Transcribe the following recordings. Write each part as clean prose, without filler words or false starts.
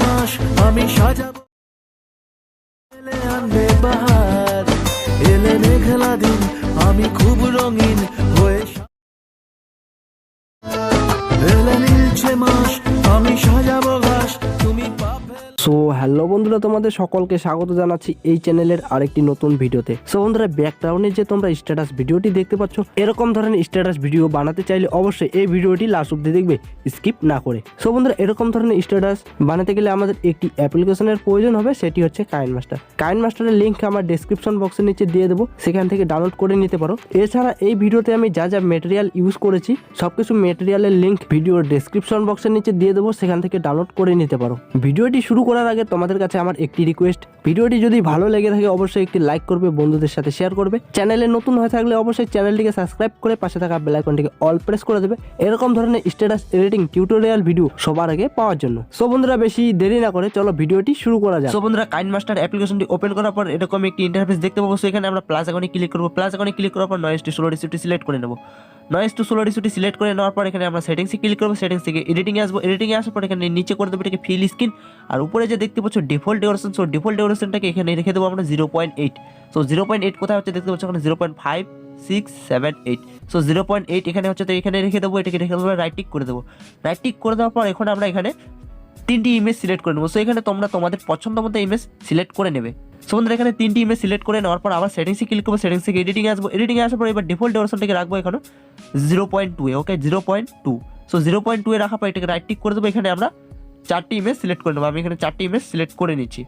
মাস আমি সাজাবো এলে আনবে বাহার এলে মেঘলা দিন আমি খুব রঙিন হয়ে এলে নীলছে মাস আমি সাজাবো ঘাস তুমি পাবে। সো হ্যালো বন্ধুরা, তোমাদের সকলকে স্বাগত জানাচ্ছি এই চ্যানেলের আরেকটি নতুন ভিডিওতে। সো বন্ধুরা, ব্যাকগ্রাউন্ডে যে তোমরা স্ট্যাটাস ভিডিওটি দেখতে পাচ্ছ, এরকম ধরনের স্ট্যাটাস ভিডিও বানাতে চাইলে অবশ্যই এই ভিডিওটি লাস্ট অব্দি দেখবে, স্কিপ না করে। সো বন্ধুরা, এরকম ধরনের স্ট্যাটাস বানাতে গেলে আমাদের একটি অ্যাপ্লিকেশনের প্রয়োজন হবে, সেটি হচ্ছে কাইনমাস্টার। কাইনমাস্টারের লিঙ্ক আমার ডেসক্রিপশন বক্সের নিচে দিয়ে দেবো, সেখান থেকে ডাউনলোড করে নিতে পারো। এছাড়া এই ভিডিওতে আমি যা যা মেটেরিয়াল ইউজ করেছি সবকিছু মেটেরিয়ালের লিঙ্ক ভিডিওর ডেসক্রিপশন বক্সের নিচে দিয়ে দেবো, সেখান থেকে ডাউনলোড করে নিতে পারো। ভিডিওটি শুরু করার আগে তোমাদের কাছে আমার একটি রিকোয়েস্ট, ভিডিওটি যদি ভালো লেগে থাকে অবশ্যই একটি লাইক করবে, বন্ধুদের সাথে শেয়ার করবে। চ্যানেলে নতুন হয়ে থাকলে অবশ্যই চ্যানেলটিকে সাবস্ক্রাইব করে পাশে থাকা বেল আইকনটিকে অল প্রেস করে দেবে, এরকম ধরনের স্ট্যাটাস এডিটিং টিউটোরিয়াল ভিডিও সবার আগে পাওয়ার জন্য। সো বন্ধুরা, বেশি দেরি না করে চলো ভিডিওটি শুরু করা যাক। সো বন্ধুরা, কাইনমাস্টার অ্যাপ্লিকেশনটি ওপেন করার পর এরকম একটি ইন্টারফেস দেখতে পাবো। সো এখানে আমরা প্লাস আইকনে ক্লিক করব। প্লাস আইকনে ক্লিক করার পর নয়েজ টু স্লো রেসিপিটি সিলেক্ট করে নেব। নয়েজ টু স্লো রেসিপিটি সিলেক্ট করে নেওয়ার পর এখানে আমরা সেটিংসে ক্লিক করবো। সেটিংস থেকে এডিটিং আসবো। এডিটিং আসার পর এখানে নিচে করে দেবো এটাকে ফিল স্ক্রিন, আর উপরে যে দেখতে পাচ্ছ ডিফল্ট ডিউরেশন, সো ডিফল্ট ডিউরেশনটাকে এখানে রেখে দেবো আমরা 0.8। সো 0.8 কোথায় হচ্ছে দেখতে পাচ্ছ, এখানে 0.5 6 7 8। সো 0.8 এখানে হচ্ছে, তো এখানে রেখে দেবো। এটাকে রেখে দেবো, রাইট টিক করে দেবো। রাইট টিক করে দেওয়ার পর এখন আমরা এখানে 3টি ইমেজ সিলেক্ট করে নেবো। সো এখানে তোমরা তোমাদের পছন্দ মতো ইমেজ সিলেক্ট করে নেবে। সো বন্ধুরা, এখানে 3টি ইমেজ সিলেক্ট করে নেওয়ার পর আবার সেটিংসে ক্লিক করবো। সেটিংস থেকে এডিটিং আসবো। এডিটিং আসার পর এবার ডিফল্ট ডিউরেশনটাকে রাখবো এখানে 0.2 এ। ওকে, 0.2। সো 0.2 এ রাখার পর এটাকে রাইট টিক করে দেবো। এখানে আমরা 4টি ইমেজ সিলেক্ট করে নেবো। আমি এখানে 4টি ইমেজ সিলেক্ট করে নিচ্ছি।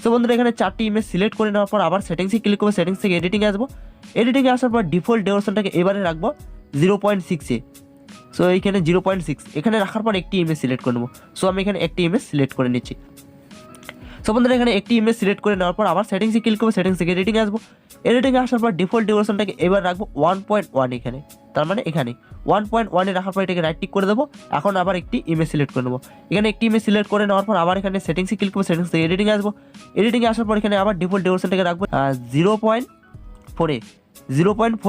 সো বন্ধুরা, এখানে 4টি ইমেজ সিলেক্ট করে নেওয়ার পর আবার সেটিংসে ক্লিক করবো। সেটিংস থেকে এডিটিং আসবো। এডিটিং আসার পর ডিফল্ট ডিউরেশনটাকে এবারে রাখবো 0.6 এ। সো এইখানে 0.6 এখানে রাখার পর একটি ইমেজ সিলেক্ট করে নেবো। সো আমি এখানে একটি ইমেজ সিলেক্ট করে নিচ্ছি। সো বন্ধুরা, এখানে একটি ইমেজ সিলেক্ট করে নেওয়ার পর আবার সেটিংসে ক্লিক করবো। সেটিংস থেকে এডিটিং আসবো। এডিটিং আসার পর ডিফল্ট ডিউরেশনটাকে এবার রাখবো 1.1 এখানে, তার মানে এখানে 1.1 এ রাখার পর এটাকে রাইট টিক করে দেবো। এখন আবার একটি ইমেজ সিলেক্ট করে নেবো। এখানে একটি ইমেজ সিলেক্ট করে নেওয়ার পর আবার এখানে সেটিংসে ক্লিক করবো। সেটিংস থেকে এডিটিং আসবো। এডিটিং আসার পর এখানে আবার ডিফল্ট ডিউরেশনটাকে রাখবো 0.4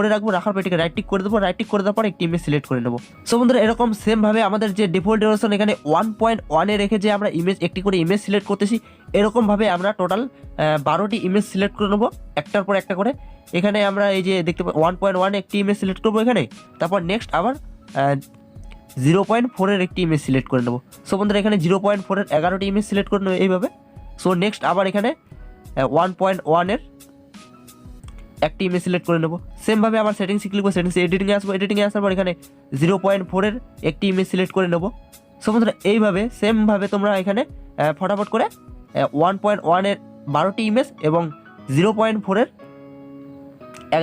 এ রাখবো। রাখার পর এটাকে রাইট টিক করে দেবো। রাইট টিক করে দেওয়ার পর একটি ইমেজ সিলেক্ট করে নেবো। সো বন্ধুরা, এরকম সেম ভাবে আমাদের যে ডিফল্ট ডিউরেশন এখানে 1.1 এ রেখে যে আমরা ইমেজ একটি করে ইমেজ সিলেক্ট করতেছি, এরকম ভাবে আমরা টোটাল 12টি ইমেজ সিলেক্ট করে নেবো একটার পর একটা করে। এখানে আমরা এই যে দেখতে পাই 1.1 একটি ইমেজ সিলেক্ট করবো এখানে, তারপর নেক্সট আবার 0.4 এর একটি ইমেজ সিলেক্ট করে নেবো। সো বন্ধুরা, এখানে 0.4 এর 11টি ইমেজ সিলেক্ট করে নেবো এইভাবে। সো নেক্সট আবার এখানে 1.1 এর একটি ইমেজ সিলেক্ট করে নেবো। সেমভাবে আবার সেটিংসে ক্লিক করবো। সেটিংসে এডিটিংয়ে আসবো। এডিটিংয়ে আসার পর এখানে 0.4 এর একটি ইমেজ সিলেক্ট করে নেবো। সো বন্ধুরা, এইভাবে সেমভাবে তোমরা এখানে ফটাফট করে 1.1 এর 12টি ইমেজ এবং 0.4 এর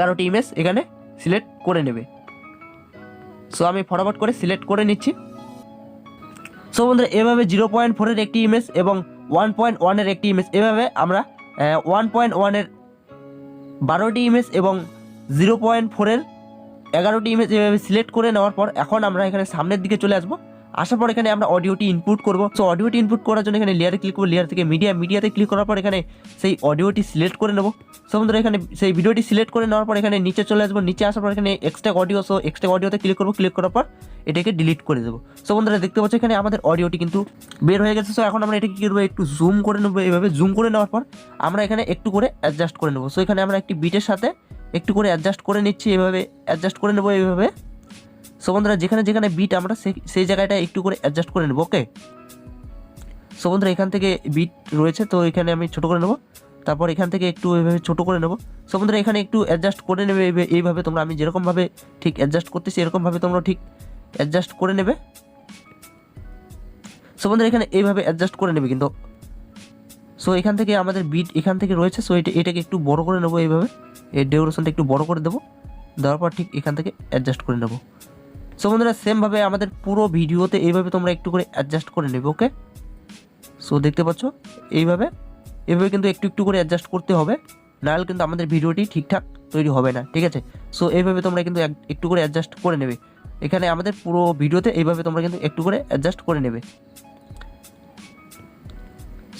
11টি ইমেজ এখানে সিলেক্ট করে নেবে। সো আমি ফটাফট করে সিলেক্ট করে নিচ্ছি। সো বন্ধুরা, এভাবে 0.4 এর একটি ইমেজ এবং 1.1 এর একটি ইমেজ, এভাবে আমরা 1.1 এর 12টি ইমেজ এবং 0.4 এর 11টি ইমেজ এভাবে সিলেক্ট করে নেওয়ার পর এখন আমরা এখানে সামনের দিকে চলে আসবো। আসার পর এখানে আমরা অডিওটি ইনপুট করবো। সো অডিওটি ইনপুট করার জন্য এখানে লেয়ারে ক্লিক করবো। লেয়ার থেকে মিডিয়াতে ক্লিক করার পর এখানে সেই অডিওটি সিলেক্ট করে নেবো। সো বন্ধুরা, এখানে সেই ভিডিওটি সিলেক্ট করে নেওয়ার পর এখানে নিচে চলে আসবো। নিচে আসার পর এখানে এক্সট্রা অডিও, সো এক্সট্রা অডিওতে ক্লিক করবো। ক্লিক করার পর এটাকে ডিলিট করে দেবো। সো বন্ধুরা, দেখতে পাচ্ছ এখানে আমাদের অডিওটি কিন্তু বের হয়ে গেছে। সো এখন আমরা এটাকে কী করবো, একটু জুম করে নেবো। এইভাবে জুম করে নেওয়ার পর আমরা এখানে একটু করে অ্যাডজাস্ট করে নেবো। সো এখানে আমরা একটি বিটের সাথে একটু করে অ্যাডজাস্ট করে নিচ্ছি, এভাবে অ্যাডজাস্ট করে নেবো এইভাবে। সো বন্ধুরা, যেখানে যেখানে বিট আমরা সেই জায়গাটা একটু করে অ্যাডজাস্ট করে নেবো। ওকে, সো বন্ধুরা, এখান থেকে বিট রয়েছে, তো এখানে আমি ছোটো করে নেবো। তারপর এখান থেকে একটু এইভাবে ছোটো করে নেবো। সো বন্ধুরা, এখানে একটু অ্যাডজাস্ট করে নেবে এইভাবে। তোমরা আমি যেরকমভাবে ঠিক অ্যাডজাস্ট করতেছি এরকমভাবে তোমরা ঠিক অ্যাডজাস্ট করে নেবে। সো বন্ধুরা, এখানে এইভাবে অ্যাডজাস্ট করে নেবে কিন্তু। সো এখান থেকে আমাদের বিট এখান থেকে রয়েছে। সো এটাকে একটু বড় করে নেবো এইভাবে। এর ডিউরেশনটা একটু বড় করে দেবো। দেওয়ার পর ঠিক এখান থেকে অ্যাডজাস্ট করে নেবো। সো বন্ধুরা, সেমভাবে আমাদের পুরো ভিডিওতে এইভাবে তোমরা একটু করে অ্যাডজাস্ট করে নেবে। ওকে, সো দেখতে পাচ্ছ এইভাবে কিন্তু একটু একটু করে অ্যাডজাস্ট করতে হবে, নাহলে কিন্তু আমাদের ভিডিওটি ঠিকঠাক তৈরি হবে না। ঠিক আছে, সো এইভাবে তোমরা কিন্তু একটু করে অ্যাডজাস্ট করে নেবে। এখানে আমাদের পুরো ভিডিওতে এইভাবে তোমরা কিন্তু একটু করে অ্যাডজাস্ট করে নেবে।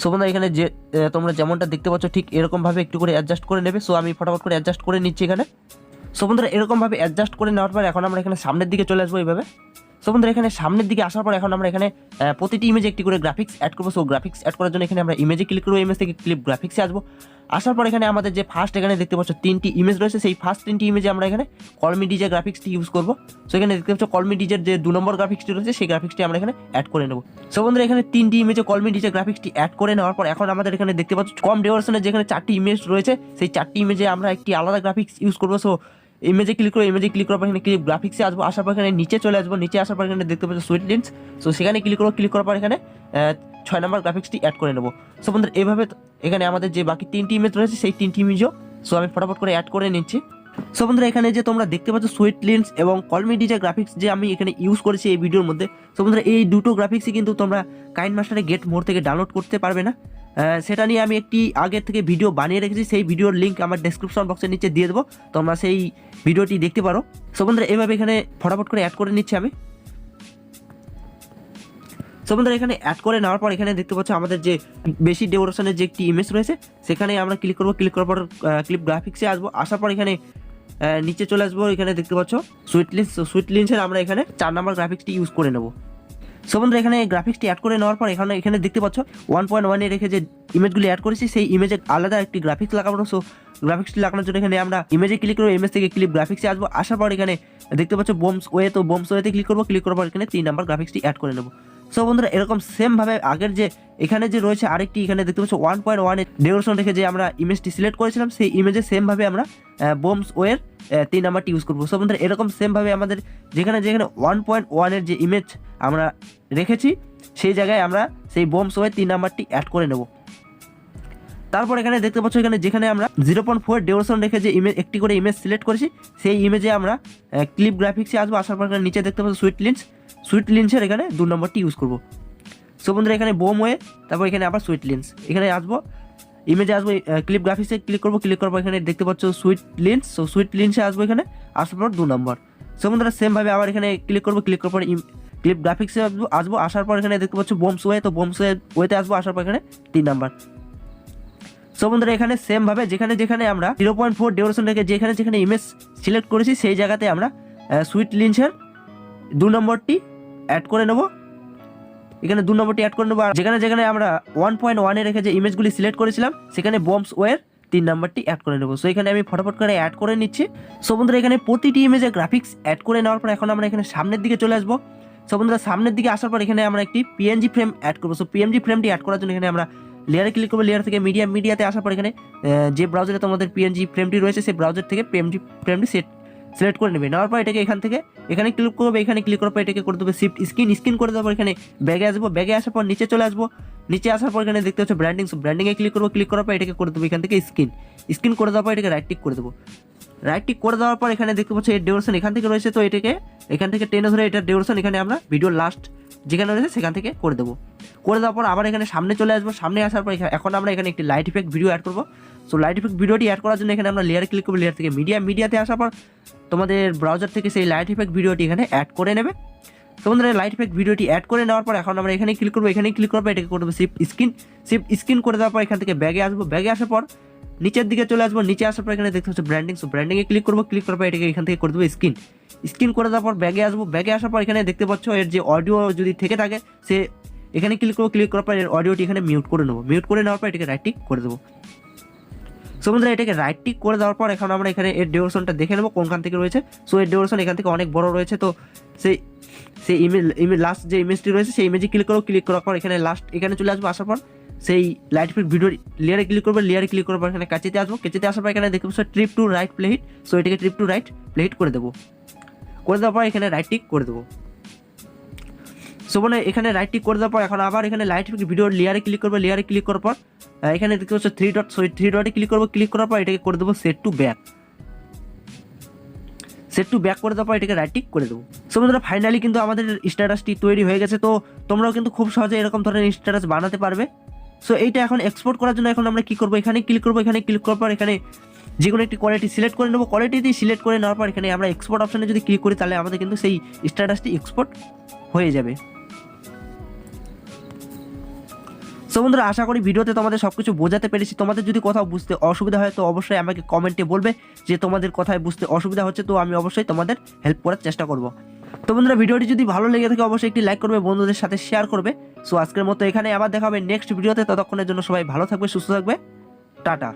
সো বন্ধুরা, এখানে যে তোমরা যেমনটা দেখতে পাচ্ছ ঠিক এরকমভাবে একটু করে অ্যাডজাস্ট করে নেবে। সো আমি ফটাফট করে অ্যাডজাস্ট করে নিচ্ছি এখানে। সো বন্ধুরা, এরকমভাবে অ্যাডজাস্ট করে নেওয়ার পর এখন আমরা এখানে সামনের দিকে চলে আসবো এইভাবে। সো সো বন্ধুরা এখানে সামনের দিকে আসার পর এখন আমরা এখানে প্রতিটি ইমেজে একটি করে গ্রাফিক্স অ্যাড করবো। সো গ্রাফিক্স অ্যাড করার জন্য এখানে আমরা ইমেজে ক্লিক করবো, ইমেজ থেকে ক্লিপ গ্রাফিক্সে আসবো। আসার পর এখানে আমাদের যে ফার্স্ট এখানে দেখতে পাচ্ছ 3টি ইমেজ রয়েছে, সেই ফার্স্ট 3টি ইমেজে আমরা এখানে কলমি ডিজে গ্রাফিক্সটি ইউজ করবো। সো এখানে দেখতে পাচ্ছ কলমি ডিজের যে 2 নম্বর গ্রাফিক্সটি রয়েছে সেই গ্রাফিক্সটি আমরা এখানে অ্যাড করে নেবো। সো বন্ধুরা এখানে 3টি ইমেজে কলমি ডিজে গ্রাফিক্সটি অ্যাড করে নেওয়ার পর এখন আমাদের এখানে দেখতে পাচ্ছ কম ডিউরেশনের যেখানে 4টি ইমেজ রয়েছে সেই 4টি ইমেজে আমরা একটি আলাদা গ্রাফিক্স ইউজ করবো। সো ইমেজে ক্লিক করে ইমেজে ক্লিক করার পর এখানে ক্লিপ গ্রাফিক্সে আসবো। আসার পর এখানে নিচে চলে আসবো, নিচে আসার পর এখানে দেখতে পাচ্ছ সুইট লিন্স। সো সেখানে ক্লিক করবো, ক্লিক করার পর এখানে 6 নম্বর গ্রাফিক্সটি অ্যাড করে নেবো। সো বন্ধুরা এভাবে এখানে আমাদের যে বাকি 3টি ইমেজ রয়েছে সেই 3টি ইমেজও সো আমি ফটাফট করে অ্যাড করে নিচ্ছি। সো বন্ধুরা এখানে যে তোমরা দেখতে পাচ্ছ সুইট লিন্স এবং কলমি ডিজে গ্রাফিক্স যে আমি এখানে ইউজ করেছি এই ভিডিওর মধ্যে। সো বন্ধুরা এই দুটো গ্রাফিক্সই কিন্তু তোমরা কাইনমাস্টারে গেট মোড থেকে ডাউনলোড করতে পারবে না, সেটা নিয়ে আমি একটি আগের থেকে ভিডিও বানিয়ে রেখেছি, সেই ভিডিওর লিঙ্ক আমার ডেসক্রিপশন বক্সের নিচে দিয়ে দেবো, তোমরা সেই ভিডিওটি দেখতে পারো। সো বন্ধুরা এভাবে এখানে ফটাফট করে অ্যাড করে নিচ্ছি আমি। সো বন্ধুরা এখানে অ্যাড করে নেওয়ার পর এখানে দেখতে পাচ্ছ আমাদের যে বেশি ডিউরেশনের যে একটি ইমেজ রয়েছে সেখানে আমরা ক্লিক করবো, ক্লিক করার পর ক্লিপ গ্রাফিক্সে আসবো। আসার পর এখানে নিচে চলে আসবো, এখানে দেখতে পাচ্ছ সুইট লিন্স। সুইট লিন্সের আমরা এখানে 4 নম্বর গ্রাফিক্সটি ইউজ করে নেবো। সো বন্ধুরা এখানে গ্রাফিক্সটি অ্যাড করে নেওয়ার পর এখানে দেখতে পাচ্ছ 1.1 এ রেখে যে ইমেজগুলি অ্যাড করেছি সেই ইমেজে আলাদা একটি গ্রাফিক্স লাগাবো। সো গ্রাফিক্সটি লাগানোর জন্য এখানে আমরা ইমেজে ক্লিক করবো, ইমেজ থেকে ক্লিপ গ্রাফিক্সে আসবো। আসার পর এখানে দেখতে পাচ্ছ বোমস ওয়ে, তো বোমস ওয়েতে ক্লিক করবো, ক্লিক করার পর এখানে 3 নম্বর গ্রাফিক্সটি অ্যাড করে নেবো। সো বন্ধুরা এরকম সেমভাবে আগের যে এখানে যে রয়েছে আরেকটি এখানে দেখতে পাচ্ছ 1.1 এর ডিউরেশন রেখে যে আমরা ইমেজটি সিলেক্ট করেছিলাম সেই ইমেজে সেমভাবে আমরা বোমস ওয়ের 3 নাম্বারটি ইউজ করবো। সো বন্ধুরা এরকম সেমভাবে আমাদের যেখানে 1.1 এর যে ইমেজ আমরা রেখেছি সেই জায়গায় আমরা সেই বোমস ওয়ে 3 নাম্বারটি অ্যাড করে নেব। তারপর এখানে দেখতে পাচ্ছ যেখানে আমরা 0.4 ডিউরেশন রেখে যে একটি করে ইমেজ সিলেক্ট করেছি সেই ইমেজে আমরা ক্লিপ গ্রাফিক্সে আসবো। আসার পর এখানে নিচে দেখতে পাচ্ছ সুইট লিন্সের এখানে 2 নম্বরটি ইউজ করবো। সো বন্ধুরা এখানে বোম ওয়ে, তারপর এখানে আবার সুইট লিন্স, এখানে আসবো ইমেজে আসবো, ক্লিপ গ্রাফিক্সে ক্লিক করবো, ক্লিক করার পর এখানে দেখতে পাচ্ছ সুইট লিন্স। সো সুইট লিন্সে আসবো, এখানে আসার পর 2 নম্বর। সো বন্ধুরা সেমভাবে আবার এখানে ক্লিক করবো, ক্লিক করার পর ক্লিপ গ্রাফিক্সে আসবো। আসার পর এখানে দেখতে পাচ্ছ বোমস ওয়ে, তো বোমস ওয়েতে আসবো। আসার পর এখানে 3 নাম্বার। সো বন্ধুরা এখানে সেমভাবে যেখানে আমরা 0.4 ডিউরেশন রেখে যেখানে ইমেজ সিলেক্ট করেছি সেই জায়গাতে আমরা সুইট লিন্সের 2 নম্বরটি অ্যাড করে নেবো। এখানে 2 নম্বরটি অ্যাড করে নেবো। আর যেখানে আমরা 1.1 এ রেখে যে ইমেজগুলি সিলেক্ট করেছিলাম সেখানে বোমস ওয়ের 3 নাম্বারটি অ্যাড করে নেবো। সো এখানে আমি ফটাফট করে অ্যাড করে নিচ্ছি। সো বন্ধুরা এখানে প্রতিটি ইমেজে গ্রাফিক্স অ্যাড করে নেওয়ার পর এখন আমরা এখানে সামনের দিকে চলে আসবো। সো বন্ধুরা সামনের দিকে আসার পর এখানে আমরা একটি পিএনজি ফ্রেম অ্যাড করবো। সো পিএনজি ফ্রেমটি অ্যাড করার জন্য এখানে আমরা লেয়ারে ক্লিক করবো, লেয়ার থেকে মিডিয়াতে আসার পর এখানে যে ব্রাউজারে তোমাদের পিএনজি ফ্রেমটি রয়েছে সেই ব্রাউজার থেকে পিএনজি ফ্রেমটি সিলেক্ট করে নেবে। নেওয়ার পর এটাকে এখানে ক্লিক করবে, এখানে ক্লিক করার পর এটাকে করে দেবে শিফট স্ক্রিন করে দেওয়ার পর এখানে ব্যাগে আসবো, ব্যাগে আসার পর নিচে চলে আসবো। নিচে আসার পর এখানে দেখতে হচ্ছে ব্র্যান্ডিং। সো ব্র্যান্ডিংয়ে ক্লিক করবো, ক্লিক করার পর এটাকে করে দেবো এখান থেকে স্ক্রিন করে দেওয়ার পর এটাকে রাইট টিক করে দেবো। রাইট টিক করে দেওয়ার পর এখানে দেখতে পাচ্ছ এর ডিউরেশন এখান থেকে রয়েছে, তো এটাকে এখান থেকে টেনে ধরে এটার ডিউরেশন এখানে আমরা ভিডিও লাস্ট যেখানে রয়েছে সেখান থেকে করে দেবো। করে দেওয়ার পর আবার এখানে সামনে চলে আসবো। সামনে আসার পর এখন আমরা এখানে একটি লাইট ইফেক্ট ভিডিও অ্যাড করবো। সো লাইট ইফেক্ট ভিডিওটি অ্যাড করার জন্য এখানে আমরা লেয়ারে ক্লিক করবো, লেয়ার থেকে মিডিয়াতে আসার পর তোমাদের ব্রাউজার থেকে সেই লাইট ইফেক্ট ভিডিওটি এখানে অ্যাড করে নেবে। তো বন্ধুরা লাইট ইফেক্ট ভিডিওটি অ্যাড করে নেওয়ার পর এখন আমরা এখানে ক্লিক করবো, এখানে ক্লিক করার পর এটাকে করে দেবো শিফট স্ক্রিন করে দেওয়ার পর এখান থেকে ব্যাগে আসবো, ব্যাগে আসার পর নিচের দিকে চলে আসবো। নিচে আসার পর এখানে দেখতে হচ্ছে ব্র্যান্ডিং। সো ব্র্যান্ডিংয়ে ক্লিক করবো, ক্লিক করার পর এটাকে এখান থেকে করে দেবো স্ক্রিন করে দেওয়ার পর ব্যাগে আসবো, ব্যাগে আসার পর এখানে দেখতে পাচ্ছ এর যে অডিও যদি থেকে থাকে সে এখানে ক্লিক করবো, ক্লিক করার পর এর অডিওটি এখানে মিউট করে নেবো। মিউট করে নেওয়ার পর এটাকে রাইট টিক করে দেবো। সো বন্ধুরা এটাকে রাইট টিক করে দেওয়ার পর এখন আমরা এখানে এর ডিউরেশনটা দেখে নেবো কোনখান থেকে রয়েছে। সো এর ডিউরেশন এখান থেকে অনেক বড় রয়েছে, তো সেই ইমেজ লাস্ট যে ইমেজটি রয়েছে সেই ইমেজে ক্লিক করবো, ক্লিক করার পর এখানে লাস্ট এখানে চলে আসবো। আসার পর সেই লাইট ইফেক্ট ভিডিও লেয়ারে ক্লিক করবো, লেয়ারে ক্লিক করার পর এখানে কাচিতে আসবো, কাচিতে আসার পর এখানে দেখতে পাচ্ছ trip to right play hit. So এটাকে trip to right play hit করে দেবো। করে দেওয়ার পর এখানে রাইট টিক করে দেবো। সো মানে এখানে রাইট টিক করে দেওয়ার পর এখন আবার এখানে লাইট ইফেক্ট ভিডিও লেয়ারে ক্লিক করবো, লেয়ারে ক্লিক করার পর এখানে দেখতে পাচ্ছ 3 ডট। সো 3 ডটে ক্লিক করবো, ক্লিক করার পর এটাকে করে দেবো সেট টু ব্যাক করে দেওয়ার পর এটাকে রাইট টিক করে দেবো। সো বন্ধুরা ফাইনালি কিন্তু আমাদের স্ট্যাটাসটি তৈরি হয়ে গেছে। তো তোমরাও কিন্তু খুব সহজে এরকম ধরনের স্ট্যাটাস বানাতে পারবে। সো এইটা এখন এক্সপোর্ট করার জন্য এখন আমরা কি করবো, এখানে ক্লিক করবো, এখানে ক্লিক করার পর এখানে যে কোনো একটি কোয়ালিটি সিলেক্ট করে নেবো। কোয়ালিটি সিলেক্ট করে নেওয়ার পর এখানে আমরা এক্সপোর্ট অপশানে যদি ক্লিক করি তাহলে আমাদের কিন্তু সেই স্ট্যাটাসটি এক্সপোর্ট হয়ে যাবে। সো বন্ধুরা আশা করি ভিডিওতে তোমাদের সবকিছু বোঝাতে পেরেছি। তোমাদের যদি কোথাও বুঝতে অসুবিধা হয় তো অবশ্যই আমাকে কমেন্টে বলবে যে তোমাদের কথায় বুঝতে অসুবিধা হচ্ছে, তো আমি অবশ্যই তোমাদের হেল্প করার চেষ্টা করব। তো বন্ধুরা ভিডিওটি যদি ভালো লেগে থাকে অবশ্যই একটি লাইক করবে, বন্ধুদের সাথে শেয়ার করবে। সো আজকের মতো এখানে আবার দেখা হবে নেক্সট ভিডিওতে। ততক্ষণের জন্য সবাই ভালো থাকবে, সুস্থ থাকবে, টাটা।